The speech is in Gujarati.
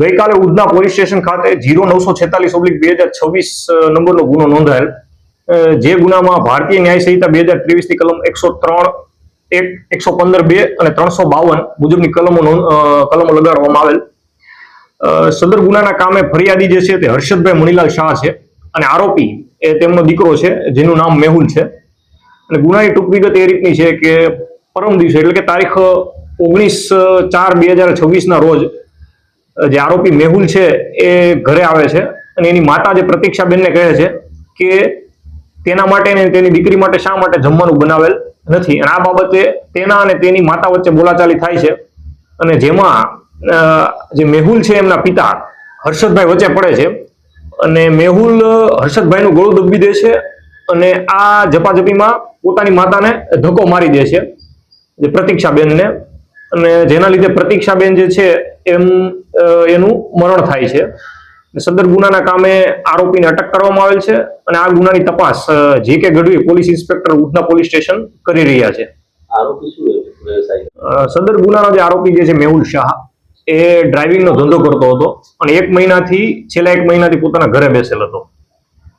ગઈકાલે ઉધના પોલીસ સ્ટેશન ખાતે 0946/2026 નંબરનો ગુનો નોંધાયેલ, જે ગુનામાં ભારતીય ન્યાય સંહિતા 2023 ની કલમ 103(1), 115(2) અને 352 મુજબની કલમો લગાડવામાં આવેલ. સદર ગુનાના કામે ફરિયાદી જે છે તે હર્ષદભાઈ મણીલાલ શાહ છે અને આરોપી એ તેમનો દીકરો છે જેનું નામ મેહુલ છે. અને ગુનાની ટૂંક વિગત એ રીતની છે કે પરમ દિવસે એટલે કે તારીખ 19/4/2026 ના રોજ જે આરોપી મેહુલ છે એ ઘરે આવે છે અને એની માતા જે પ્રતીક્ષાબેનને કહે છે કે તેના માટે અને તેની દીકરી માટે શા માટે જમવાનું બનાવેલ નથી. અને આ બાબતે તેના અને તેની માતા વચ્ચે બોલાચાલી થાય છે અને જેમાં જે મેહુલ છે એમના પિતા હર્ષદભાઈ વચ્ચે પડે છે અને મેહુલ હર્ષદભાઈનું ગળું દબી દે છે અને આ ઝપાઝપીમાં પોતાની માતાને ધક્કો મારી દે છે, જે પ્રતીક્ષાબેનને, અને જેના લીધે પ્રતીક્ષાબેન જે છે એનું મરણ થાય છે. સદર ગુનાના કામે આરોપીને અટક કરવામાં આવેલ છે અને આ ગુનાની તપાસ J.K. Gadhvi police inspector Udhna police station કરી રહ્યા છે. આરોપી શું વ્યવસાય? સદર ગુનાનો જે આરોપી જે છે મેહુલ શાહ એ ડ્રાઇવિંગનો ધંધો કરતો હતો અને છેલ્લા એક મહિનાથી પોતાના ઘરે બેસેલ હતો.